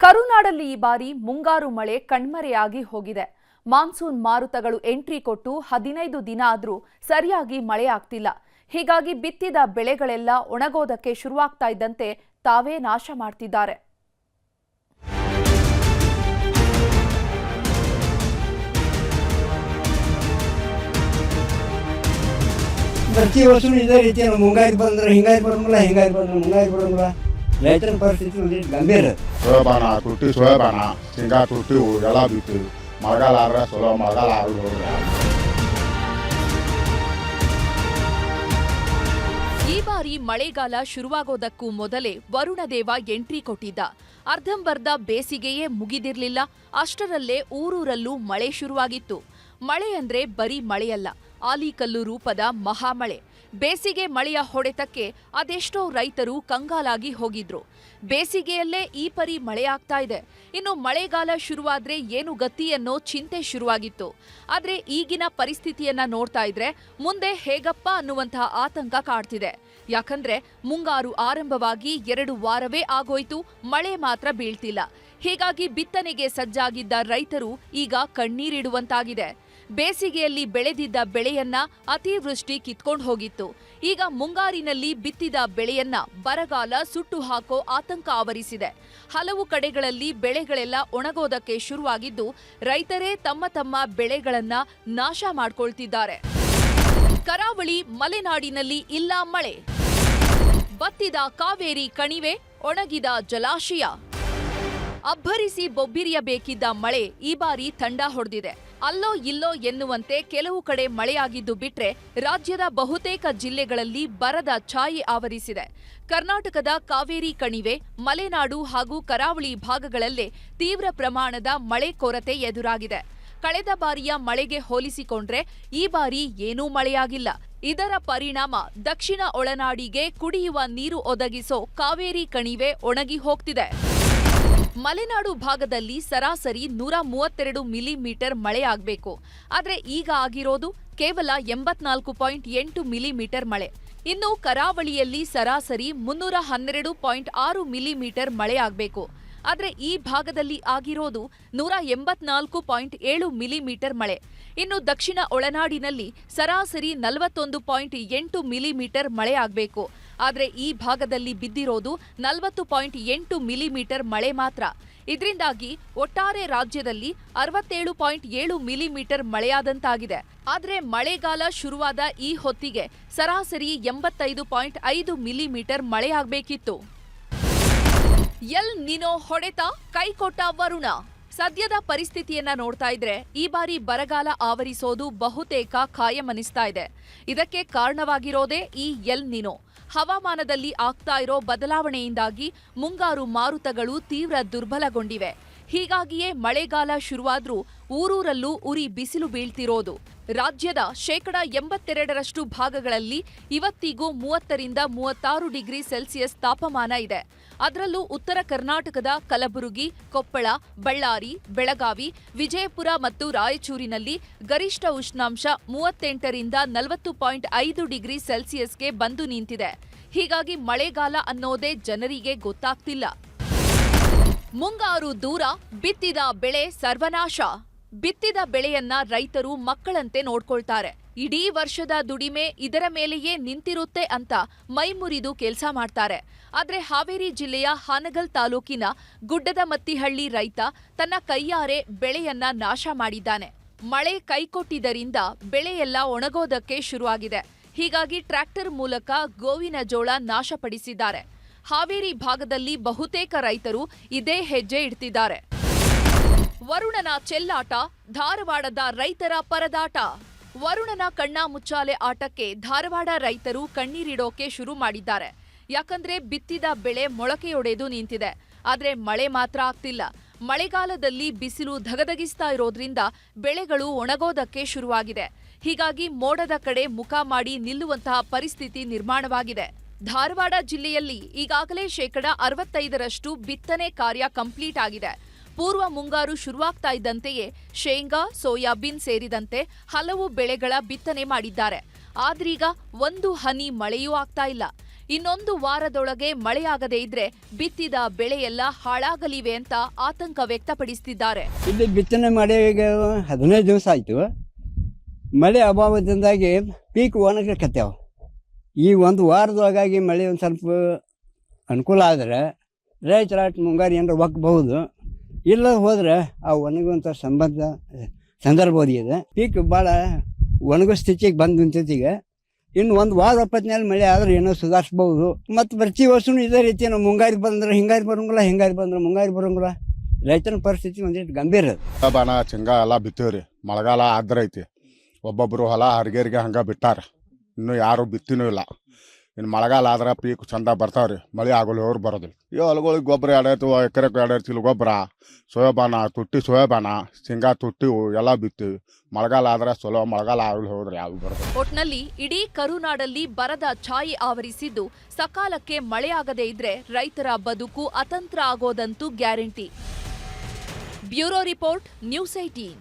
ಕರುನಾಡಲ್ಲಿ ಈ ಬಾರಿ ಮುಂಗಾರು ಮಳೆ ಕಣ್ಮರೆಯಾಗಿ ಹೋಗಿದೆ. ಮಾನ್ಸೂನ್ ಮಾರುತಗಳು ಎಂಟ್ರಿ ಕೊಟ್ಟು 15 ದಿನ ಆದ್ರೂ ಸರಿಯಾಗಿ ಮಳೆ ಆಗ್ತಿಲ್ಲ. ಹೀಗಾಗಿ ಬಿತ್ತಿದ ಬೆಳೆಗಳೆಲ್ಲ ಒಣಗೋದಕ್ಕೆ ಶುರುವಾಗ್ತಾ ಇದ್ದಂತೆ ತಾವೇ ನಾಶ ಮಾಡ್ತಿದ್ದಾರೆ. ಪ್ರತಿ ವರ್ಷವೂ ಇದೇ ರೀತಿ ಮುಂಗಾರು ಬಂದ್ರೆ ಹಿಂಗಾರು ಬರೋಂಗಿಲ್ಲ, ಹಿಂಗಾರು ಬಂದ್ರೆ ಮುಂಗಾರು ಬರೋಂಗಿಲ್ಲ. ರೈತರ ಪರಿಸ್ಥಿತಿ ಗಂಭೀರ. ಸೋಯಾಬಾನ ತುಟ್ಟಿ, ಸೋಯಾಬಾನ ಶೇಂಗಾ ತುಟ್ಟಿ ಎಲ್ಲ ಬಿತ್ತು. ಮಳೆಗಾಲ ಆದ್ರೆ ಚಲೋ, ಮಳೆಗಾಲ ಆಗೋದಿಲ್ಲ. ಈ ಬಾರಿ ಮಳೆಗಾಲ ಶುರುವಾಗೋದಕ್ಕೂ ಮೊದಲೇ ವರುಣದೇವ ಎಂಟ್ರಿ ಕೊಟ್ಟಿದ್ದ. ಅರ್ಧಂಬರ್ಧ ಬೇಸಿಗೆಯೇ ಮುಗಿದಿರ್ಲಿಲ್ಲ. ಅಷ್ಟರಲ್ಲೇ ಊರೂರಲ್ಲೂ ಮಳೆ ಶುರುವಾಗಿತ್ತು. ಮಳೆ ಅಂದ್ರೆ ಬರೀ ಮಳೆಯಲ್ಲ, ಆಲಿಕಲ್ಲು ರೂಪದ ಮಹಾಮಳೆ. ಬೇಸಿಗೆ ಮಳೆಯ ಹೊಡೆತಕ್ಕೆ ಅದೆಷ್ಟೋ ರೈತರು ಕಂಗಾಲಾಗಿ ಹೋಗಿದ್ರು. ಬೇಸಿಗೆಯಲ್ಲೇ ಈ ಪರಿ ಮಳೆಯಾಗ್ತಾ ಇದೆ, ಇನ್ನು ಮಳೆಗಾಲ ಶುರುವಾದ್ರೆ ಏನು ಗತಿ ಅನ್ನೋ ಚಿಂತೆ ಶುರುವಾಗಿತ್ತು. ಆದ್ರೆ ಈಗಿನ ಪರಿಸ್ಥಿತಿಯನ್ನ ನೋಡ್ತಾ ಇದ್ರೆ ಮುಂದೆ ಹೇಗಪ್ಪ ಅನ್ನುವಂತಹ ಆತಂಕ ಕಾಡ್ತಿದೆ. ಯಾಕಂದ್ರೆ ಮುಂಗಾರು ಆರಂಭವಾಗಿ 2 ವಾರವೇ ಆಗೋಯ್ತು, ಮಳೆ ಮಾತ್ರ ಬೀಳ್ತಿಲ್ಲ. ಹೀಗಾಗಿ ಬಿತ್ತನೆಗೆ ಸಜ್ಜಾಗಿದ್ದ ರೈತರು ಈಗ ಕಣ್ಣೀರಿಡುವಂತಾಗಿದೆ. ಬೇಸಿಗೆಯಲ್ಲಿ ಬೆಳೆದಿದ್ದ ಬೆಳೆಯನ್ನ ಅತಿವೃಷ್ಟಿ ಕಿತ್ಕೊಂಡು ಹೋಗಿತ್ತು. ಈಗ ಮುಂಗಾರಿನಲ್ಲಿ ಬಿತ್ತಿದ ಬೆಳೆಯನ್ನ ಬರಗಾಲ ಸುಟ್ಟು ಹಾಕೋ ಆತಂಕ ಆವರಿಸಿದೆ. ಹಲವು ಕಡೆಗಳಲ್ಲಿ ಬೆಳೆಗಳೆಲ್ಲ ಒಣಗೋದಕ್ಕೆ ಶುರುವಾಗಿದ್ದು, ರೈತರೇ ತಮ್ಮ ತಮ್ಮ ಬೆಳೆಗಳನ್ನ ನಾಶ ಮಾಡ್ಕೊಳ್ತಿದ್ದಾರೆ. ಕರಾವಳಿ ಮಲೆನಾಡಿನಲ್ಲಿ ಇಲ್ಲ ಮಳೆ. ಬತ್ತಿದ ಕಾವೇರಿ ಕಣಿವೆ, ಒಣಗಿದ ಜಲಾಶಯ. ಅಬ್ಬರಿಸಿ ಬೊಬ್ಬಿರಿಯಬೇಕಿದ್ದ ಮಳೆ ಈ ಬಾರಿ ತಂಡ ಹೊಡೆದಿದೆ. ಅಲ್ಲೋ ಇಲ್ಲೋ ಎನ್ನುವಂತೆ ಕೆಲವು ಕಡೆ ಮಳೆಯಾಗಿದ್ದು ಬಿಟ್ರೆ ರಾಜ್ಯದ ಬಹುತೇಕ ಜಿಲ್ಲೆಗಳಲ್ಲಿ ಬರದ ಛಾಯೆ ಆವರಿಸಿದೆ. ಕರ್ನಾಟಕದ ಕಾವೇರಿ ಕಣಿವೆ, ಮಲೆನಾಡು ಹಾಗೂ ಕರಾವಳಿ ಭಾಗಗಳಲ್ಲೇ ತೀವ್ರ ಪ್ರಮಾಣದ ಮಳೆ ಕೊರತೆ ಎದುರಾಗಿದೆ. ಕಳೆದ ಬಾರಿಯ ಮಳೆಗೆ ಹೋಲಿಸಿಕೊಂಡ್ರೆ ಈ ಬಾರಿ ಏನೂ ಮಳೆಯಾಗಿಲ್ಲ. ಇದರ ಪರಿಣಾಮ ದಕ್ಷಿಣ ಒಳನಾಡಿಗೆ ಕುಡಿಯುವ ನೀರು ಒದಗಿಸೋ ಕಾವೇರಿ ಕಣಿವೆ ಒಣಗಿ ಹೋಗ್ತಿದೆ. ಮಲೆನಾಡು ಭಾಗದಲ್ಲಿ ಸರಾಸರಿ 132 ಮಿಲಿಮೀಟರ್ ಮಳೆ ಆಗಬೇಕು. ಆದ್ರೆ ಈಗ ಆಗಿರೋದು ಕೇವಲ 84.8 ಮಿಲಿಮೀಟರ್ ಮಳೆ. ಇನ್ನು ಕರಾವಳಿಯಲ್ಲಿ ಸರಾಸರಿ 312.6 ಮಿಲಿಮೀಟರ್ ಮಳೆ ಆಗಬೇಕು. ಆದ್ರೆ ಈ ಭಾಗದಲ್ಲಿ ಆಗಿರೋದು 184.7 ಮಿಲಿಮೀಟರ್ ಮಳೆ. ಇನ್ನು ದಕ್ಷಿಣ ಒಳನಾಡಿನಲ್ಲಿ ಸರಾಸರಿ 41.8 ಮಿಲಿಮೀಟರ್ ಮಳೆ ಆಗಬೇಕು. ಆದ್ರೆ ಈ ಭಾಗದಲ್ಲಿ ಬಿದ್ದಿರೋದು 40.8 ಮಿಲಿಮೀಟರ್ ಮಳೆ ಮಾತ್ರ. ಇದರಿಂದಾಗಿ ಒಟ್ಟಾರೆ ರಾಜ್ಯದಲ್ಲಿ 67.7 ಮಿಲಿಮೀಟರ್ ಮಳೆಯಾದಂತಾಗಿದೆ. ಆದ್ರೆ ಮಳೆಗಾಲ ಶುರುವಾದ ಈ ಹೊತ್ತಿಗೆ ಸರಾಸರಿ 85.5 ಮಿಲಿಮೀಟರ್ ಮಳೆಯಾಗಬೇಕಿತ್ತು. ಎಲ್ ನಿನೋ ಹೊಡೆತ ಕೈಕೊಟ್ಟ ವರುಣ. ಸದ್ಯದ ಪರಿಸ್ಥಿತಿಯನ್ನ ನೋಡ್ತಾ ಇದ್ರೆ ಈ ಬಾರಿ ಬರಗಾಲ ಆವರಿಸೋದು ಬಹುತೇಕ ಖಾಯಮನಿಸ್ತಾ ಇದೆ. ಇದಕ್ಕೆ ಕಾರಣವಾಗಿರೋದೇ ಈ ಎಲ್ ನಿನೋ. ಹವಾಮಾನದಲ್ಲಿ ಆಗ್ತಾ ಇರೋ ಬದಲಾವಣೆಯಿಂದಾಗಿ ಮುಂಗಾರು ಮಾರುತಗಳು ತೀವ್ರ ದುರ್ಬಲಗೊಂಡಿವೆ. ಹೀಗಾಗಿಯೇ ಮಳೆಗಾಲ ಶುರುವಾದ್ರೂ ಊರೂರಲ್ಲೂ ಉರಿ ಬಿಸಿಲು ಬೀಳ್ತಿರೋದು. ರಾಜ್ಯದ 82% ಭಾಗಗಳಲ್ಲಿ ಇವತ್ತಿಗೂ 30ರಿಂದ 36 ಡಿಗ್ರಿ ಸೆಲ್ಸಿಯಸ್ ತಾಪಮಾನ ಇದೆ. ಅದರಲ್ಲೂ ಉತ್ತರ ಕರ್ನಾಟಕದ ಕಲಬುರಗಿ, ಕೊಪ್ಪಳ, ಬಳ್ಳಾರಿ, ಬೆಳಗಾವಿ, ವಿಜಯಪುರ ಮತ್ತು ರಾಯಚೂರಿನಲ್ಲಿ ಗರಿಷ್ಠ ಉಷ್ಣಾಂಶ 38ರಿಂದ 40.5 ಡಿಗ್ರಿ ಸೆಲ್ಸಿಯಸ್ಗೆ ಬಂದು ನಿಂತಿದೆ. ಹೀಗಾಗಿ ಮಳೆಗಾಲ ಅನ್ನೋದೇ ಜನರಿಗೆ ಗೊತ್ತಾಗ್ತಿಲ್ಲ. ಮುಂಗಾರು ದೂರ, ಬಿತ್ತಿದ ಬೆಳೆ ಸರ್ವನಾಶ. ಬಿತ್ತಿದ ಬೆಳೆಯನ್ನ ರೈತರು ಮಕ್ಕಳಂತೆ ನೋಡ್ಕೊಳ್ತಾರೆ. ಇಡೀ ವರ್ಷದ ದುಡಿಮೆ ಇದರ ಮೇಲೆಯೇ ನಿಂತಿರುತ್ತೆ ಅಂತ ಮೈಮುರಿದು ಕೆಲಸ ಮಾಡ್ತಾರೆ. ಆದ್ರೆ ಹಾವೇರಿ ಜಿಲ್ಲೆಯ ಹಾನಗಲ್ ತಾಲೂಕಿನ ಗುಡ್ಡದಮತ್ತಿಹಳ್ಳಿ ರೈತ ತನ್ನ ಕೈಯಾರೆ ಬೆಳೆಯನ್ನ ನಾಶ ಮಾಡಿದ್ದಾನೆ. ಮಳೆ ಕೈಕೊಟ್ಟಿದ್ದರಿಂದ ಬೆಳೆಯೆಲ್ಲ ಒಣಗೋದಕ್ಕೆ ಶುರುವಾಗಿದೆ. ಹೀಗಾಗಿ ಟ್ರ್ಯಾಕ್ಟರ್ ಮೂಲಕ ಗೋವಿನ ಜೋಳ ನಾಶಪಡಿಸಿದ್ದಾರೆ. ಹಾವೇರಿ ಭಾಗದಲ್ಲಿ ಬಹುತೇಕ ರೈತರು ಇದೇ ಹೆಜ್ಜೆ ಇಡ್ತಿದ್ದಾರೆ. ವರುಣನ ಚೆಲ್ಲಾಟ, ಧಾರವಾಡದ ರೈತರ ಪರದಾಟ. ವರುಣನ ಕಣ್ಣಾ ಮುಚ್ಚಾಲೆ ಆಟಕ್ಕೆ ಧಾರವಾಡ ರೈತರು ಕಣ್ಣೀರಿಡೋಕೆ ಶುರು ಮಾಡಿದ್ದಾರೆ. ಯಾಕಂದ್ರೆ ಬಿತ್ತಿದ ಬೆಳೆ ಮೊಳಕೆಯೊಡೆದು ನಿಂತಿದೆ. ಆದ್ರೆ ಮಳೆ ಮಾತ್ರ ಆಗ್ತಿಲ್ಲ. ಮಳೆಗಾಲದಲ್ಲಿ ಬಿಸಿಲು ಧಗಧಗಿಸ್ತಾ ಇರೋದ್ರಿಂದ ಬೆಳೆಗಳು ಒಣಗೋದಕ್ಕೆ ಶುರುವಾಗಿದೆ. ಹೀಗಾಗಿ ಮೋಡದ ಕಡೆ ಮುಖ ಮಾಡಿ ನಿಲ್ಲುವಂತಹ ಪರಿಸ್ಥಿತಿ ನಿರ್ಮಾಣವಾಗಿದೆ. ಧಾರವಾಡ ಜಿಲ್ಲೆಯಲ್ಲಿ ಈಗಾಗಲೇ 65% ಬಿತ್ತನೆ ಕಾರ್ಯ ಕಂಪ್ಲೀಟ್ ಆಗಿದೆ. ಪೂರ್ವ ಮುಂಗಾರು ಶುರುವಾಗ್ತಾ ಇದ್ದಂತೆಯೇ ಶೇಂಗಾ, ಸೋಯಾಬೀನ್ ಸೇರಿದಂತೆ ಹಲವು ಬೆಳೆಗಳ ಬಿತ್ತನೆ ಮಾಡಿದ್ದಾರೆ. ಆದ್ರೀಗ ಒಂದು ಹನಿ ಮಳೆಯೂ ಆಗ್ತಾ ಇಲ್ಲ. ಇನ್ನೊಂದು ವಾರದೊಳಗೆ ಮಳೆಯಾಗದೇ ಇದ್ರೆ ಬಿತ್ತಿದ ಬೆಳೆಯೆಲ್ಲ ಹಾಳಾಗಲಿವೆ ಅಂತ ಆತಂಕ ವ್ಯಕ್ತಪಡಿಸುತ್ತಿದ್ದಾರೆ. ಇಲ್ಲಿ ಬಿತ್ತನೆ ಮಾಡಿ ಈಗ 15 ದಿವಸ ಆಯಿತು. ಮಳೆ ಅಭಾವದಿಂದಾಗಿ ಪೀಕ್ ಒಣಗಕತ್ಯಾವ. ಈ ಒಂದು ವಾರದೊಳಗಾಗಿ ಮಳೆ ಒಂದು ಸ್ವಲ್ಪ ಅನುಕೂಲ ಆದರೆ ರೈತರ ಮುಂಗಾರು ಏನಾರ ಒಕ್ಕಬಹುದು. ಇಲ್ಲ ಹೋದ್ರೆ ಆ ಒಣಗುವಂಥ ಸಂದರ್ಭ ಒದಗಿದೆ. ಪೀಕ್ ಭಾಳ ಒಣಗೋ ಸ್ಥಿತಿಗೆ ಬಂದು ನಿಂತೈತಿ. ಈಗ ಇನ್ನು ಒಂದು ವಾರ 20 ಮಳೆ ಆದರೆ ಏನೋ ಸುಧಾರಿಸ್ಬೋದು. ಮತ್ತು ಪ್ರತಿ ವರ್ಷವೂ ಇದೇ ರೀತಿ ನಾವು ಮುಂಗಾರು ಬಂದ್ರೆ ಹಿಂಗಾರು ಬರೋಂಗಿಲ್ಲ, ಹಿಂಗಾರು ಬಂದ್ರೆ ಮುಂಗಾರು ಬರೋಂಗಿಲ್ಲ. ರೈತನ ಪರಿಸ್ಥಿತಿ ಒಂದಿಟ್ಟು ಗಂಭೀರ ಅದು. ಸೋಯಾಬಾನ ಶೇಂಗಾ ಎಲ್ಲ ಬಿತ್ತೀವ್ರಿ. ಮಳೆಗಾಲ ಆದ್ರೆ ಐತಿ. ಒಬ್ಬೊಬ್ಬರು ಹೊಲ ಹರಿಗೇರಿಗೆ ಹಂಗೆ ಬಿಟ್ಟಾರ. ಇನ್ನೂ ಯಾರು ಬಿತ್ತಿನೂ ಇಲ್ಲ. ಇನ್ನು ಮಳೆಗಾಲ ಆದ್ರೆ ಪೀಕ್ ಚಂದ ಬರ್ತಾವ್ರಿ. ಮಳೆ ಆಗೋಲ್ಲ ಅವ್ರು ಬರೋದಿಲ್ಲ. ಈ ಹೊಲಗಳಿಗೆ ಗೊಬ್ಬರ 2 ಎಕರೆಗೆ 2 ಚೀಲ ಗೊಬ್ಬರ, ಸೋಯಾಬಾನ ತುಟ್ಟಿ, ಸೋಯಾಬಾನ ಶೇಂಗಾ ತುಟ್ಟಿ ಎಲ್ಲ ಬಿತ್ತೀವಿ. ಮಳೆಗಾಲ ಆದ್ರೆ ಚಲೋ, ಮಳೆಗಾಲ ಆಗಲಿ ಹೋದ್ರೆ ಯಾವ ಬರೋದು. ಒಟ್ನಲ್ಲಿ ಇಡೀ ಕರುನಾಡಲ್ಲಿ ಬರದ ಛಾಯೆ ಆವರಿಸಿದ್ದು, ಸಕಾಲಕ್ಕೆ ಮಳೆಯಾಗದೇ ಇದ್ರೆ ರೈತರ ಬದುಕು ಅತಂತ್ರ ಆಗೋದಂತೂ ಗ್ಯಾರಂಟಿ. Bureau report, news 18.